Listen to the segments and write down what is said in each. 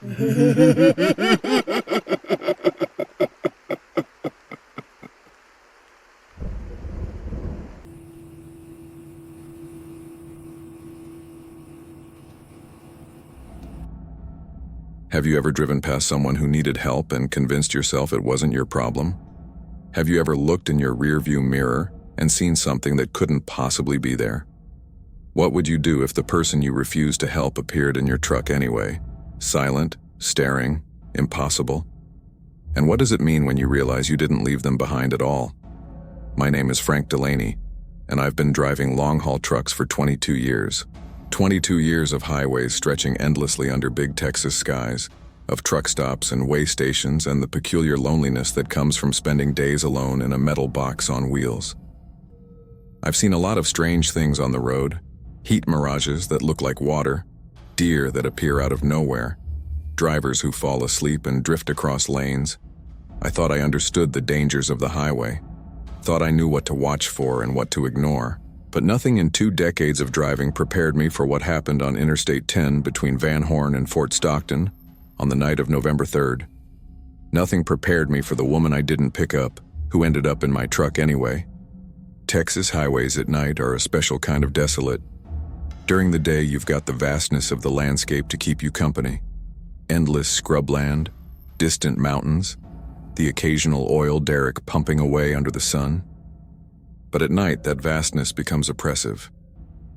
Have you ever driven past someone who needed help and convinced yourself it wasn't your problem? Have you ever looked in your rearview mirror and seen something that couldn't possibly be there? What would you do if the person you refused to help appeared in your truck anyway? Silent, staring, impossible? And what does it mean when you realize you didn't leave them behind at all? My name is Frank Delaney, and I've been driving long-haul trucks for 22 years. 22 years of highways stretching endlessly under big Texas skies, of truck stops and way stations and the peculiar loneliness that comes from spending days alone in a metal box on wheels. I've seen a lot of strange things on the road, heat mirages that look like water, deer that appear out of nowhere, drivers who fall asleep and drift across lanes. I thought I understood the dangers of the highway, thought I knew what to watch for and what to ignore. But nothing in 2 decades of driving prepared me for what happened on Interstate 10 between Horn and Fort Stockton on the night of November 3rd. Nothing prepared me for the woman I didn't pick up, who ended up in my truck anyway. Texas highways at night are a special kind of desolate. During the day, you've got the vastness of the landscape to keep you company. Endless scrubland, distant mountains, the occasional oil derrick pumping away under the sun. But at night, that vastness becomes oppressive.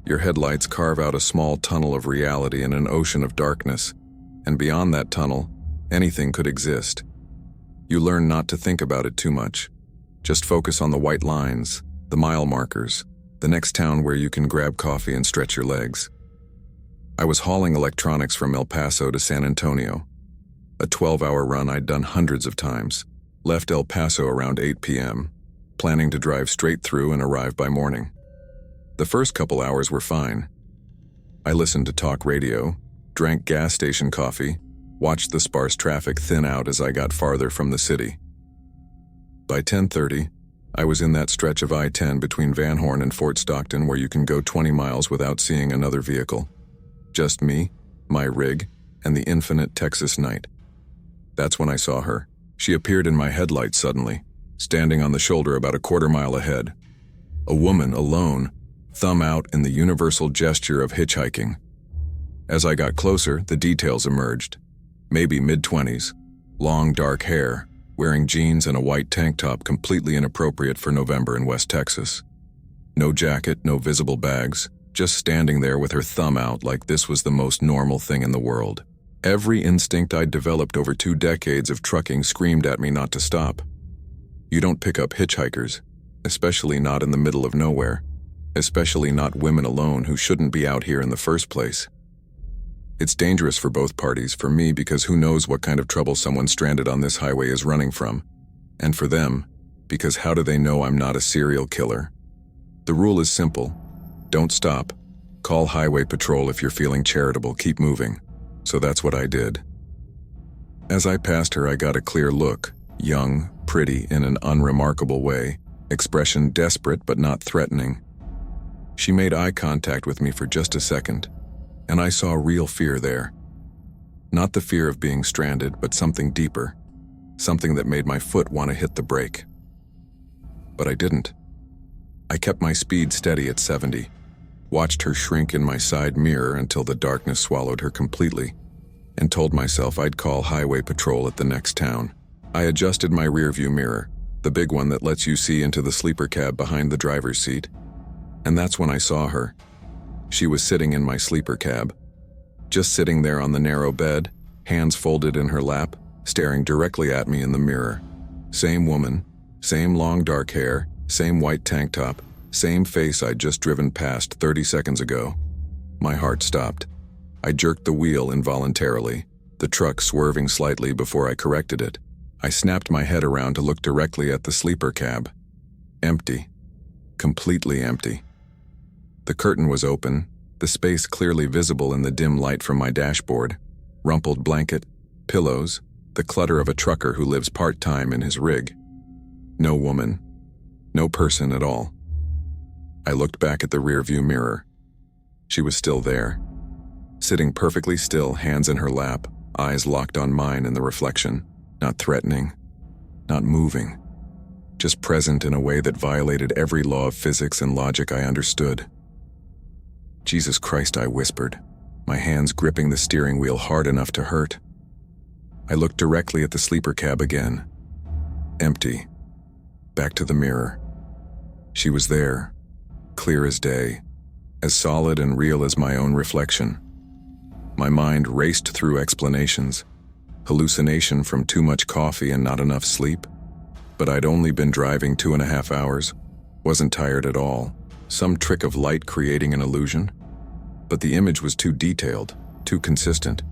Your headlights carve out a small tunnel of reality in an ocean of darkness, and beyond that tunnel, anything could exist. You learn not to think about it too much. Just focus on the white lines, the mile markers, the next town where you can grab coffee and stretch your legs. I was hauling electronics from El Paso to San Antonio. A 12-hour run I'd done hundreds of times. Left El Paso around 8 p.m., planning to drive straight through and arrive by morning. The first couple hours were fine. I listened to talk radio, drank gas station coffee, watched the sparse traffic thin out as I got farther from the city. By 10:30, I was in that stretch of I-10 between Horn and Fort Stockton where you can go 20 miles without seeing another vehicle. Just me, my rig, and the infinite Texas night. That's when I saw her. She appeared in my headlights suddenly, standing on the shoulder about a quarter mile ahead. A woman alone, thumb out in the universal gesture of hitchhiking. As I got closer, the details emerged. Maybe mid-20s, long dark hair, wearing jeans and a white tank top completely inappropriate for November in West Texas. No jacket, no visible bags, just standing there with her thumb out like this was the most normal thing in the world. Every instinct I'd developed over 2 decades of trucking screamed at me not to stop. You don't pick up hitchhikers, especially not in the middle of nowhere, especially not women alone who shouldn't be out here in the first place. It's dangerous for both parties, for me because who knows what kind of trouble someone stranded on this highway is running from, and for them, because how do they know I'm not a serial killer? The rule is simple. Don't stop. Call highway patrol if you're feeling charitable, keep moving. So that's what I did. As I passed her, I got a clear look, young, pretty in an unremarkable way, expression desperate but not threatening. She made eye contact with me for just a second, and I saw real fear there. Not the fear of being stranded, but something deeper, something that made my foot want to hit the brake. But I didn't. I kept my speed steady at 70, watched her shrink in my side mirror until the darkness swallowed her completely, and told myself I'd call highway patrol at the next town. I adjusted my rearview mirror, the big one that lets you see into the sleeper cab behind the driver's seat, and that's when I saw her. She was sitting in my sleeper cab, just sitting there on the narrow bed, hands folded in her lap, staring directly at me in the mirror. Same woman, same long dark hair, same white tank top, same face I'd just driven past 30 seconds ago. My heart stopped. I jerked the wheel involuntarily, the truck swerving slightly before I corrected it. I snapped my head around to look directly at the sleeper cab. Empty. Completely empty. The curtain was open, the space clearly visible in the dim light from my dashboard. Rumpled blanket, pillows, the clutter of a trucker who lives part-time in his rig. No woman. No person at all. I looked back at the rearview mirror. She was still there, sitting perfectly still, hands in her lap, eyes locked on mine in the reflection, not threatening, not moving, just present in a way that violated every law of physics and logic I understood. "Jesus Christ," I whispered, my hands gripping the steering wheel hard enough to hurt. I looked directly at the sleeper cab again. Empty. Back to the mirror. She was there, clear as day, as solid and real as my own reflection. My mind raced through explanations. Hallucination from too much coffee and not enough sleep. But I'd only been driving 2.5 hours. Wasn't tired at all. Some trick of light creating an illusion. But the image was too detailed, too consistent.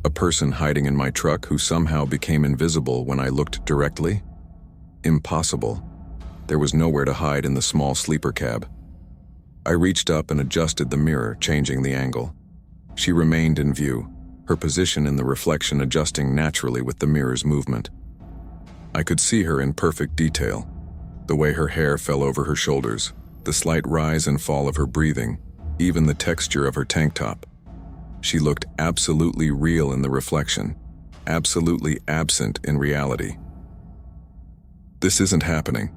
A person hiding in my truck who somehow became invisible when I looked directly? Impossible. There was nowhere to hide in the small sleeper cab. I reached up and adjusted the mirror, changing the angle. She remained in view, her position in the reflection adjusting naturally with the mirror's movement. I could see her in perfect detail, the way her hair fell over her shoulders, the slight rise and fall of her breathing, even the texture of her tank top. She looked absolutely real in the reflection, absolutely absent in reality. "This isn't happening,"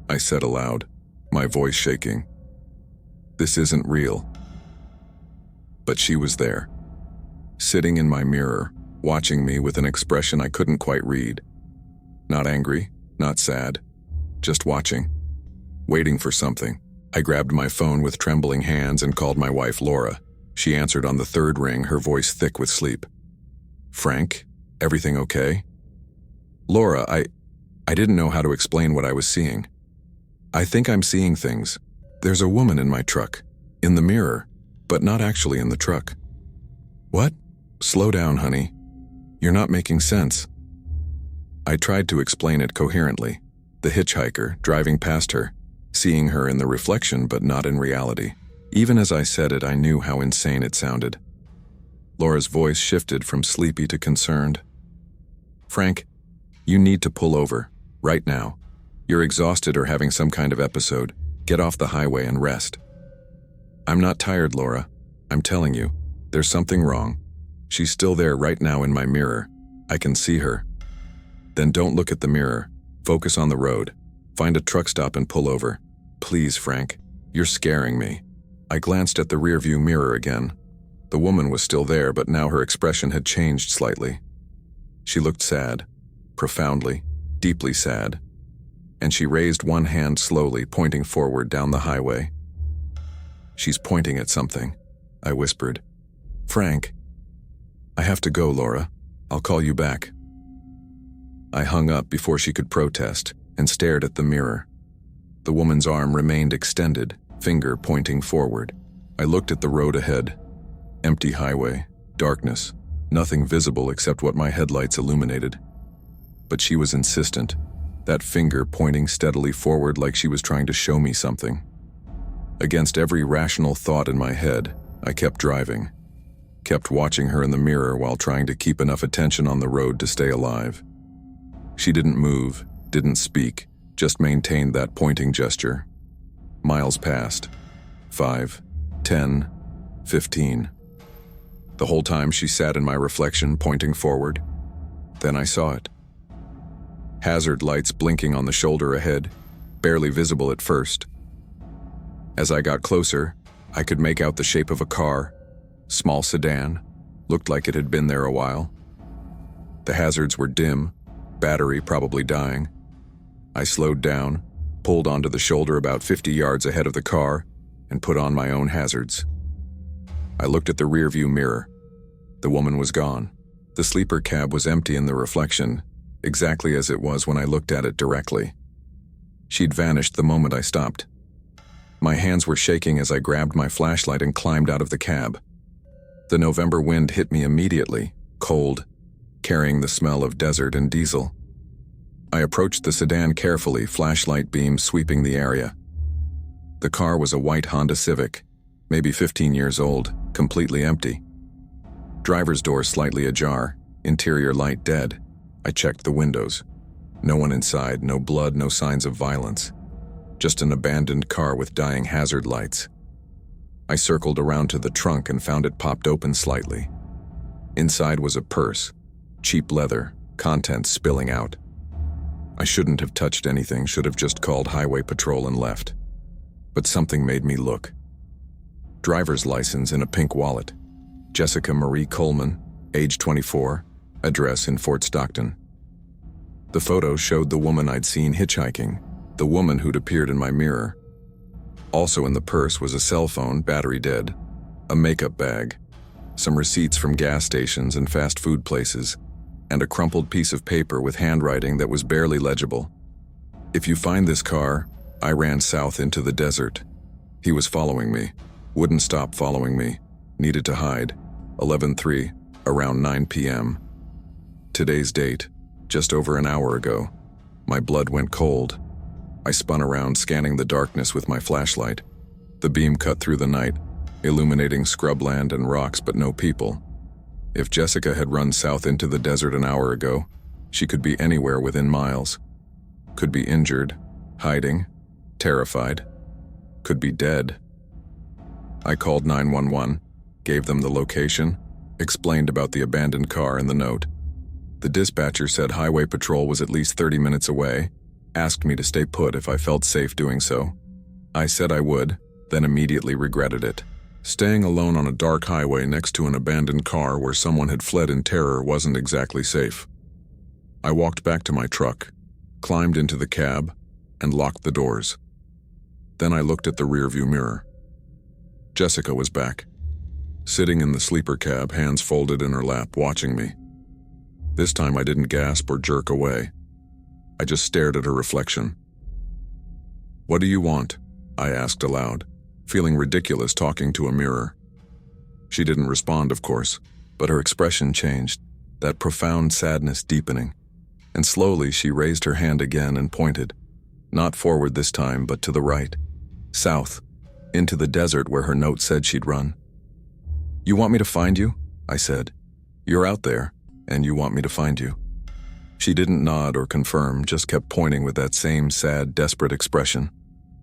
I said aloud, my voice shaking. "This isn't real." But she was there, sitting in my mirror, watching me with an expression I couldn't quite read. Not angry, not sad, just watching, waiting for something. I grabbed my phone with trembling hands and called my wife Laura. She answered on the third ring, her voice thick with sleep. "Frank, everything okay?" "Laura, I didn't know how to explain what I was seeing. I think I'm seeing things. There's a woman in my truck, in the mirror, but not actually in the truck." "What? Slow down, honey. You're not making sense." I tried to explain it coherently. The hitchhiker, driving past her, seeing her in the reflection but not in reality. Even as I said it, I knew how insane it sounded. Laura's voice shifted from sleepy to concerned. "Frank, you need to pull over, right now. You're exhausted or having some kind of episode. Get off the highway and rest." "I'm not tired, Laura. I'm telling you, there's something wrong. She's still there right now in my mirror. I can see her." "Then don't look at the mirror. Focus on the road. Find a truck stop and pull over. Please, Frank. You're scaring me." I glanced at the rearview mirror again. The woman was still there, but now her expression had changed slightly. She looked sad, profoundly, deeply sad. And she raised one hand slowly, pointing forward down the highway. "She's pointing at something," I whispered. "Frank." "I have to go, Laura. I'll call you back." I hung up before she could protest and stared at the mirror. The woman's arm remained extended, finger pointing forward. I looked at the road ahead. Empty highway, darkness, nothing visible except what my headlights illuminated. But she was insistent, that finger pointing steadily forward like she was trying to show me something. Against every rational thought in my head, I kept driving, kept watching her in the mirror while trying to keep enough attention on the road to stay alive. She didn't move, didn't speak, just maintained that pointing gesture. Miles passed. 5, 10, 15. The whole time she sat in my reflection, pointing forward. Then I saw it. Hazard lights blinking on the shoulder ahead, barely visible at first. As I got closer, I could make out the shape of a car, small sedan, looked like it had been there a while. The hazards were dim, battery probably dying. I slowed down, pulled onto the shoulder about 50 yards ahead of the car, and put on my own hazards. I looked at the rearview mirror. The woman was gone. The sleeper cab was empty in the reflection, exactly as it was when I looked at it directly. She'd vanished the moment I stopped. My hands were shaking as I grabbed my flashlight and climbed out of the cab. The November wind hit me immediately, cold, carrying the smell of desert and diesel. I approached the sedan carefully, flashlight beams sweeping the area. The car was a white Honda Civic, maybe 15 years old, completely empty. Driver's door slightly ajar, interior light dead. I checked the windows. No one inside, no blood, no signs of violence. Just an abandoned car with dying hazard lights. I circled around to the trunk and found it popped open slightly. Inside was a purse, cheap leather, contents spilling out. I shouldn't have touched anything, should have just called highway patrol and left. But something made me look. Driver's license in a pink wallet. Jessica Marie Coleman, age 24, address in Fort Stockton. The photo showed the woman I'd seen hitchhiking, the woman who'd appeared in my mirror. Also in the purse was a cell phone, battery dead, a makeup bag, some receipts from gas stations and fast food places, and a crumpled piece of paper with handwriting that was barely legible. If you find this car, I ran south into the desert. He was following me, wouldn't stop following me, needed to hide. 11/3, around 9 p.m. Today's date, just over an hour ago. My blood went cold. I spun around, scanning the darkness with my flashlight. The beam cut through the night, illuminating scrubland and rocks but no people. If Jessica had run south into the desert an hour ago, she could be anywhere within miles. Could be injured, hiding, terrified. Could be dead. I called 911, gave them the location, explained about the abandoned car in the note. The dispatcher said highway patrol was at least 30 minutes away, asked me to stay put if I felt safe doing so. I said I would, then immediately regretted it. Staying alone on a dark highway next to an abandoned car where someone had fled in terror wasn't exactly safe. I walked back to my truck, climbed into the cab, and locked the doors. Then I looked at the rearview mirror. Jessica was back, sitting in the sleeper cab, hands folded in her lap, watching me. This time I didn't gasp or jerk away. I just stared at her reflection. "What do you want?" I asked aloud, feeling ridiculous talking to a mirror. She didn't respond, of course, but her expression changed, that profound sadness deepening. And slowly she raised her hand again and pointed, not forward this time, but to the right, south, into the desert where her note said she'd run. "You want me to find you?" I said. "You're out there, and you want me to find you." She didn't nod or confirm, just kept pointing with that same sad, desperate expression.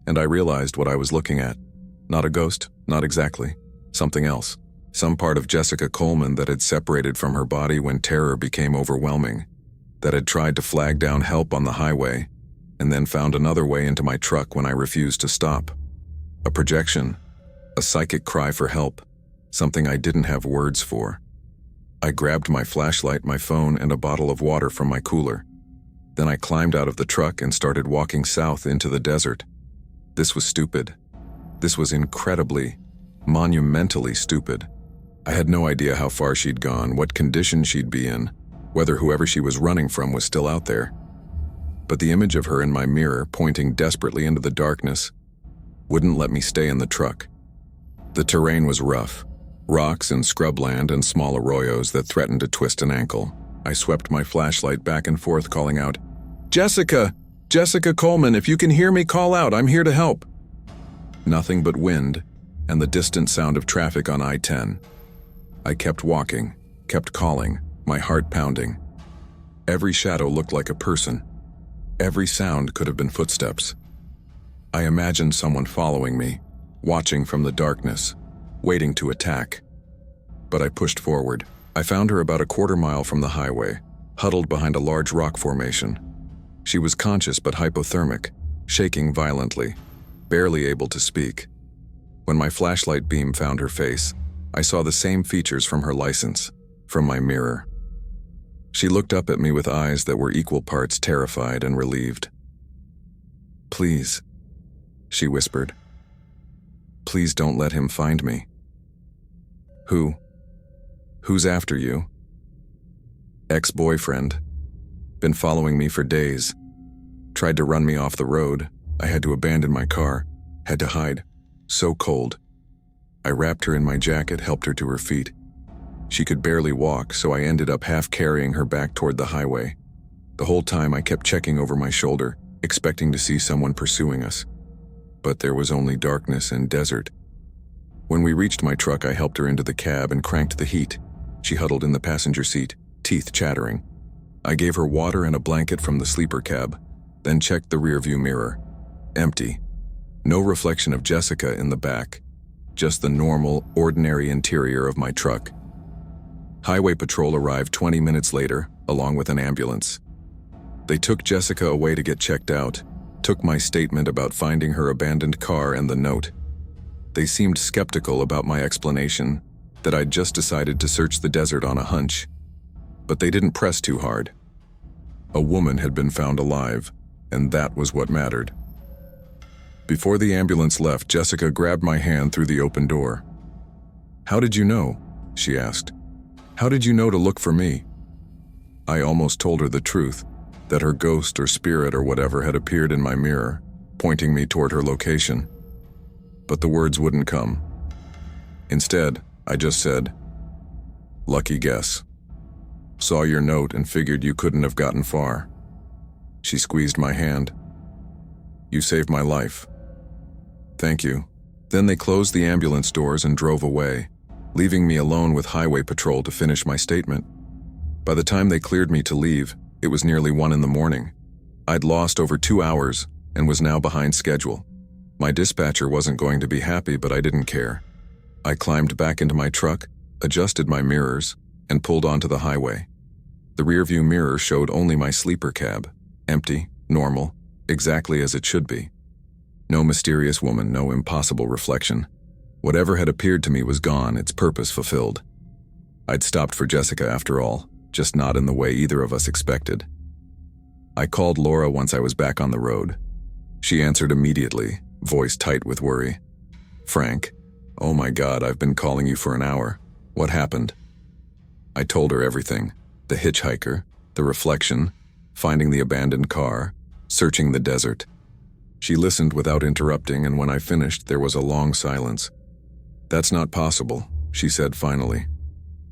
And I realized what I was looking at. Not a ghost, not exactly. Something else. Some part of Jessica Coleman that had separated from her body when terror became overwhelming. That had tried to flag down help on the highway, and then found another way into my truck when I refused to stop. A projection. A psychic cry for help. Something I didn't have words for. I grabbed my flashlight, my phone, and a bottle of water from my cooler. Then I climbed out of the truck and started walking south into the desert. This was stupid. This was incredibly, monumentally stupid. I had no idea how far she'd gone, what condition she'd be in, whether whoever she was running from was still out there. But the image of her in my mirror, pointing desperately into the darkness, wouldn't let me stay in the truck. The terrain was rough. Rocks and scrubland and small arroyos that threatened to twist an ankle. I swept my flashlight back and forth, calling out, "Jessica! Jessica Coleman, if you can hear me, call out. I'm here to help." Nothing but wind and the distant sound of traffic on I-10. I kept walking, kept calling, my heart pounding. Every shadow looked like a person. Every sound could have been footsteps. I imagined someone following me, watching from the darkness, waiting to attack. But I pushed forward. I found her about a quarter mile from the highway, huddled behind a large rock formation. She was conscious but hypothermic, shaking violently, barely able to speak. When my flashlight beam found her face, I saw the same features from her license, from my mirror. She looked up at me with eyes that were equal parts terrified and relieved. "Please," she whispered. "Please don't let him find me." Who's after you?" "Ex-boyfriend. Been following me for days. Tried to run me off the road. I had to abandon my car. Had to hide. So cold." I wrapped her in my jacket, helped her to her feet. She could barely walk, so I ended up half carrying her back toward the highway. The whole time I kept checking over my shoulder, expecting to see someone pursuing us. But there was only darkness and desert. When we reached my truck, I helped her into the cab and cranked the heat. She huddled in the passenger seat, teeth chattering. I gave her water and a blanket from the sleeper cab, then checked the rearview mirror. Empty. No reflection of Jessica in the back, just the normal, ordinary interior of my truck. Highway patrol arrived 20 minutes later, along with an ambulance. They took Jessica away to get checked out, took my statement about finding her abandoned car and the note. They seemed skeptical about my explanation that I'd just decided to search the desert on a hunch. But they didn't press too hard. A woman had been found alive, and that was what mattered. Before the ambulance left, Jessica grabbed my hand through the open door. "How did you know?" she asked. "How did you know to look for me?" I almost told her the truth, that her ghost or spirit or whatever had appeared in my mirror, pointing me toward her location. But the words wouldn't come. Instead, I just said, "Lucky guess. Saw your note and figured you couldn't have gotten far." She squeezed my hand. "You saved my life." "Thank you." Then they closed the ambulance doors and drove away, leaving me alone with highway patrol to finish my statement. By the time they cleared me to leave, it was nearly 1 in the morning. I'd lost over 2 hours and was now behind schedule. My dispatcher wasn't going to be happy, but I didn't care. I climbed back into my truck, adjusted my mirrors, and pulled onto the highway. The rearview mirror showed only my sleeper cab, empty, normal, exactly as it should be. No mysterious woman, no impossible reflection. Whatever had appeared to me was gone, its purpose fulfilled. I'd stopped for Jessica after all, just not in the way either of us expected. I called Laura once I was back on the road. She answered immediately, voice tight with worry. "Frank, oh my God, I've been calling you for an hour. What happened?" I told her everything. The hitchhiker, the reflection, finding the abandoned car, searching the desert. She listened without interrupting, and when I finished, there was a long silence. "That's not possible," she said finally.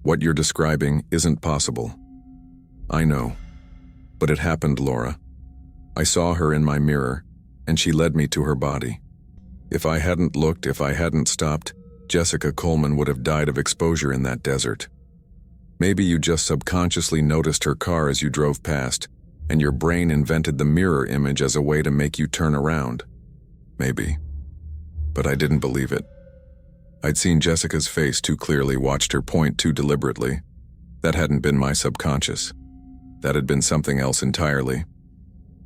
"What you're describing isn't possible." "I know. But it happened, Laura. I saw her in my mirror, and she led me to her body. If I hadn't looked, if I hadn't stopped, Jessica Coleman would have died of exposure in that desert. Maybe you just subconsciously noticed her car as you drove past, and your brain invented the mirror image as a way to make you turn around. Maybe. But I didn't believe it. I'd seen Jessica's face too clearly, watched her point too deliberately. That hadn't been my subconscious. That had been something else entirely.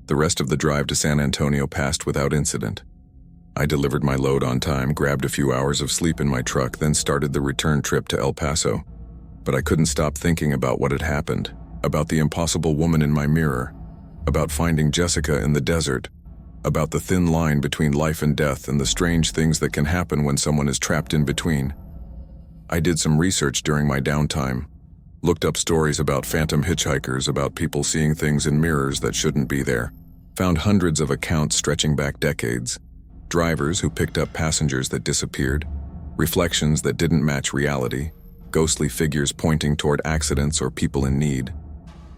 The rest of the drive to San Antonio passed without incident. I delivered my load on time, grabbed a few hours of sleep in my truck, then started the return trip to El Paso. But I couldn't stop thinking about what had happened, about the impossible woman in my mirror, about finding Jessica in the desert, about the thin line between life and death and the strange things that can happen when someone is trapped in between. I did some research during my downtime, looked up stories about phantom hitchhikers, about people seeing things in mirrors that shouldn't be there, found hundreds of accounts stretching back decades, drivers who picked up passengers that disappeared, reflections that didn't match reality, ghostly figures pointing toward accidents or people in need.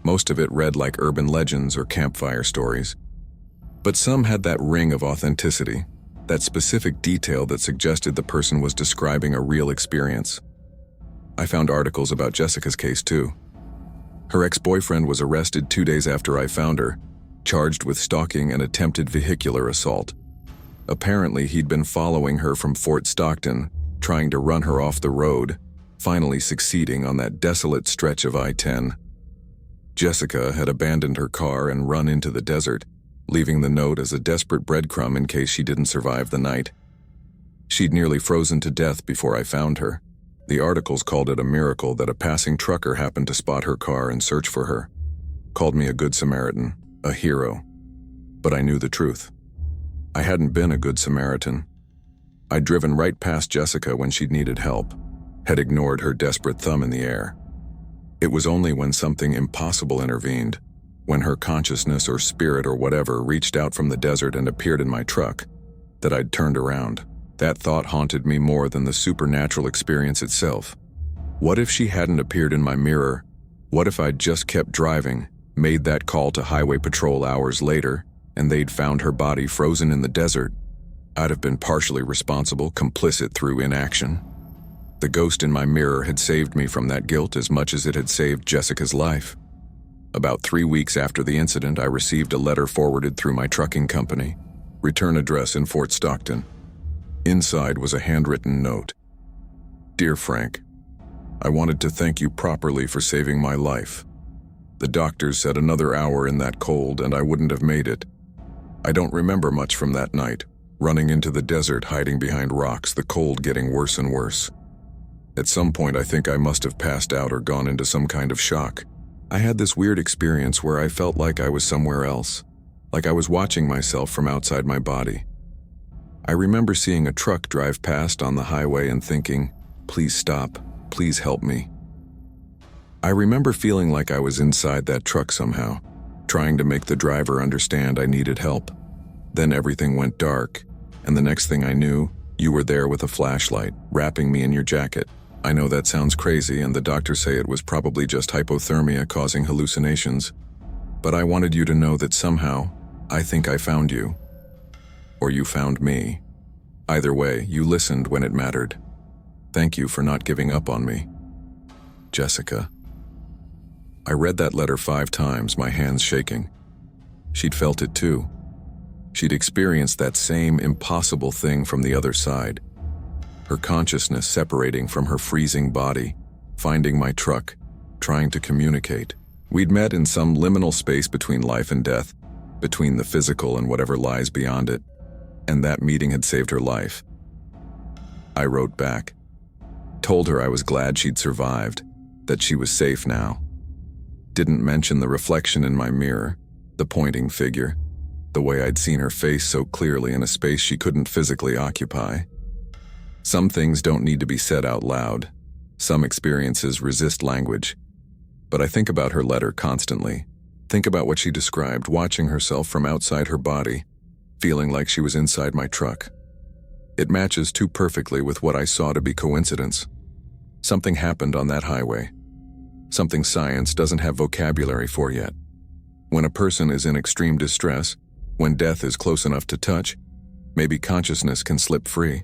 Most of it read like urban legends or campfire stories. But some had that ring of authenticity, that specific detail that suggested the person was describing a real experience. I found articles about Jessica's case too. Her ex-boyfriend was arrested 2 days after I found her, charged with stalking and attempted vehicular assault. Apparently, he'd been following her from Fort Stockton, trying to run her off the road, finally succeeding on that desolate stretch of I-10. Jessica had abandoned her car and run into the desert, leaving the note as a desperate breadcrumb in case she didn't survive the night. She'd nearly frozen to death before I found her. The articles called it a miracle that a passing trucker happened to spot her car and search for her. Called me a good Samaritan, a hero. But I knew the truth. I hadn't been a good Samaritan. I'd driven right past Jessica when she'd needed help, had ignored her desperate thumb in the air. It was only when something impossible intervened, when her consciousness or spirit or whatever reached out from the desert and appeared in my truck, that I'd turned around. That thought haunted me more than the supernatural experience itself. What if she hadn't appeared in my mirror? What if I'd just kept driving, made that call to highway patrol hours later, and they'd found her body frozen in the desert? I'd have been partially responsible, complicit through inaction. The ghost in my mirror had saved me from that guilt as much as it had saved Jessica's life. About 3 weeks after the incident, I received a letter forwarded through my trucking company, return address in Fort Stockton. Inside was a handwritten note. Dear Frank, I wanted to thank you properly for saving my life. The doctors said another hour in that cold and I wouldn't have made it. I don't remember much from that night, running into the desert, hiding behind rocks, the cold getting worse and worse. At some point I think I must have passed out or gone into some kind of shock. I had this weird experience where I felt like I was somewhere else, like I was watching myself from outside my body. I remember seeing a truck drive past on the highway and thinking, please stop, please help me. I remember feeling like I was inside that truck somehow, trying to make the driver understand I needed help. Then everything went dark, and the next thing I knew, you were there with a flashlight, wrapping me in your jacket. I know that sounds crazy, and the doctors say it was probably just hypothermia causing hallucinations, but I wanted you to know that somehow, I think I found you. Or you found me. Either way, you listened when it mattered. Thank you for not giving up on me. Jessica. I read that letter 5 times, my hands shaking. She'd felt it too. She'd experienced that same impossible thing from the other side. Her consciousness separating from her freezing body, finding my truck, trying to communicate. We'd met in some liminal space between life and death, between the physical and whatever lies beyond it. And that meeting had saved her life. I wrote back, told her I was glad she'd survived, that she was safe now. Didn't mention the reflection in my mirror, the pointing figure, the way I'd seen her face so clearly in a space she couldn't physically occupy. Some things don't need to be said out loud. Some experiences resist language. But I think about her letter constantly. Think about what she described, watching herself from outside her body, feeling like she was inside my truck. It matches too perfectly with what I saw to be coincidence. Something happened on that highway. Something science doesn't have vocabulary for yet. When a person is in extreme distress, when death is close enough to touch, maybe consciousness can slip free.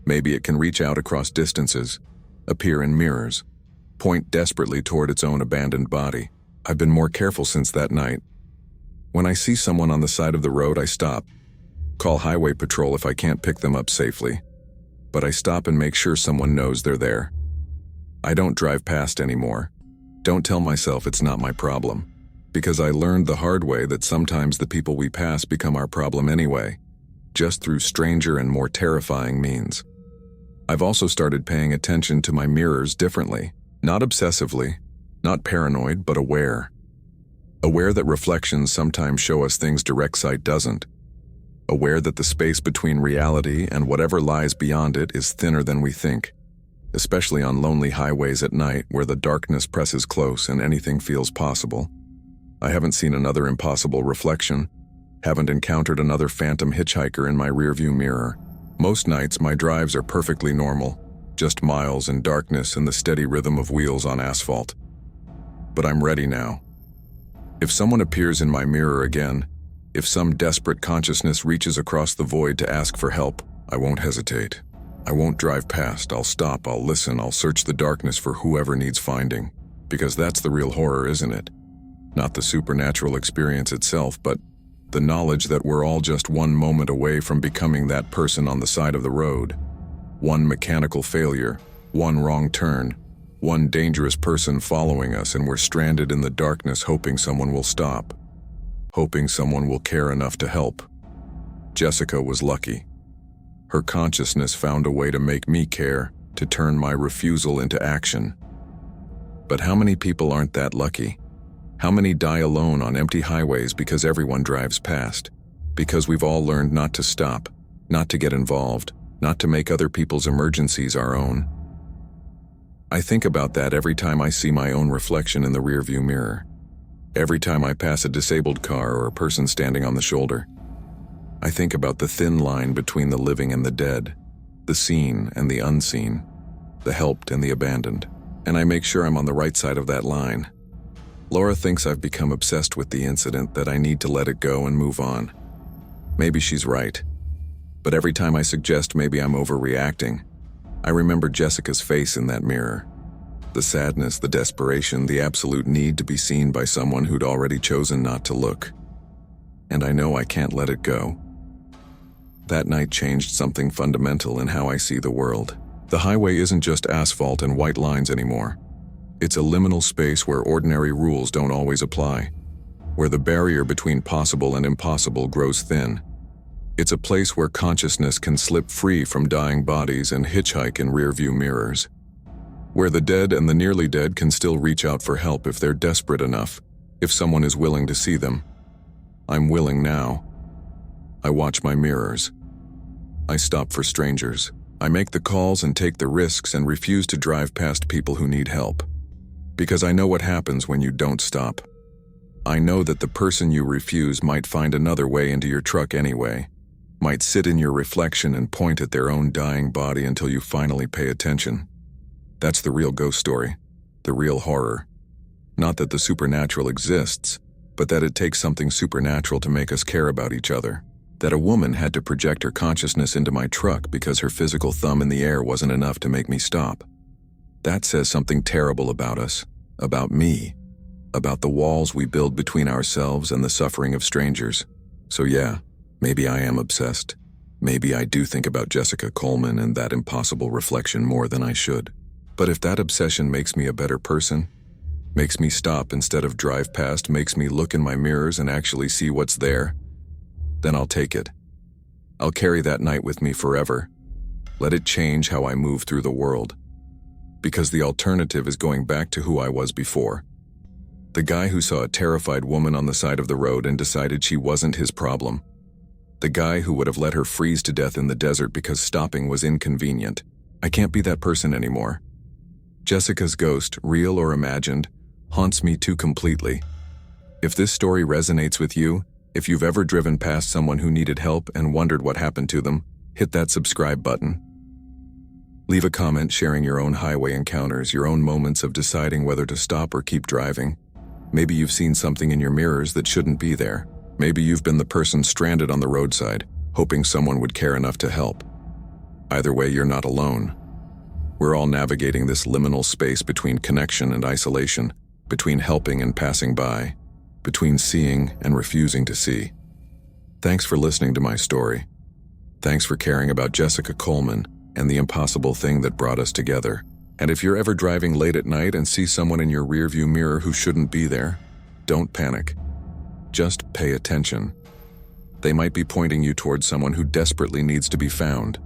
Maybe it can reach out across distances, appear in mirrors, point desperately toward its own abandoned body. I've been more careful since that night. When I see someone on the side of the road, I stop. Call highway patrol if I can't pick them up safely. But I stop and make sure someone knows they're there. I don't drive past anymore. Don't tell myself it's not my problem. Because I learned the hard way that sometimes the people we pass become our problem anyway, just through stranger and more terrifying means. I've also started paying attention to my mirrors differently. Not obsessively, not paranoid, but aware. Aware that reflections sometimes show us things direct sight doesn't. Aware that the space between reality and whatever lies beyond it is thinner than we think, especially on lonely highways at night where the darkness presses close and anything feels possible. I haven't seen another impossible reflection, haven't encountered another phantom hitchhiker in my rearview mirror. Most nights my drives are perfectly normal, just miles in darkness and the steady rhythm of wheels on asphalt. But I'm ready now. If someone appears in my mirror again, if some desperate consciousness reaches across the void to ask for help, I won't hesitate. I won't drive past, I'll stop, I'll listen, I'll search the darkness for whoever needs finding. Because that's the real horror, isn't it? Not the supernatural experience itself, but the knowledge that we're all just one moment away from becoming that person on the side of the road. One mechanical failure, one wrong turn, one dangerous person following us, and we're stranded in the darkness hoping someone will stop. Hoping someone will care enough to help. Jessica was lucky. Her consciousness found a way to make me care, to turn my refusal into action. But how many people aren't that lucky? How many die alone on empty highways because everyone drives past? Because we've all learned not to stop, not to get involved, not to make other people's emergencies our own. I think about that every time I see my own reflection in the rearview mirror. Every time I pass a disabled car or a person standing on the shoulder. I think about the thin line between the living and the dead, the seen and the unseen, the helped and the abandoned, and I make sure I'm on the right side of that line. Laura thinks I've become obsessed with the incident, that I need to let it go and move on. Maybe she's right. But every time I suggest maybe I'm overreacting, I remember Jessica's face in that mirror. The sadness, the desperation, the absolute need to be seen by someone who'd already chosen not to look. And I know I can't let it go. That night changed something fundamental in how I see the world. The highway isn't just asphalt and white lines anymore. It's a liminal space where ordinary rules don't always apply, where the barrier between possible and impossible grows thin. It's a place where consciousness can slip free from dying bodies and hitchhike in rearview mirrors, where the dead and the nearly dead can still reach out for help if they're desperate enough, if someone is willing to see them. I'm willing now. I watch my mirrors. I stop for strangers. I make the calls and take the risks and refuse to drive past people who need help. Because I know what happens when you don't stop. I know that the person you refuse might find another way into your truck anyway, might sit in your reflection and point at their own dying body until you finally pay attention. That's the real ghost story, the real horror. Not that the supernatural exists, but that it takes something supernatural to make us care about each other. That a woman had to project her consciousness into my truck because her physical thumb in the air wasn't enough to make me stop. That says something terrible about us, about me, about the walls we build between ourselves and the suffering of strangers. So yeah, maybe I am obsessed. Maybe I do think about Jessica Coleman and that impossible reflection more than I should. But if that obsession makes me a better person, makes me stop instead of drive past, makes me look in my mirrors and actually see what's there, then I'll take it. I'll carry that night with me forever. Let it change how I move through the world. Because the alternative is going back to who I was before. The guy who saw a terrified woman on the side of the road and decided she wasn't his problem. The guy who would have let her freeze to death in the desert because stopping was inconvenient. I can't be that person anymore. Jessica's ghost, real or imagined, haunts me too completely. If this story resonates with you, if you've ever driven past someone who needed help and wondered what happened to them, hit that subscribe button. Leave a comment sharing your own highway encounters, your own moments of deciding whether to stop or keep driving. Maybe you've seen something in your mirrors that shouldn't be there. Maybe you've been the person stranded on the roadside, hoping someone would care enough to help. Either way, you're not alone. We're all navigating this liminal space between connection and isolation, between helping and passing by, between seeing and refusing to see. Thanks for listening to my story. Thanks for caring about Jessica Coleman and the impossible thing that brought us together. And if you're ever driving late at night and see someone in your rearview mirror who shouldn't be there, don't panic. Just pay attention. They might be pointing you towards someone who desperately needs to be found.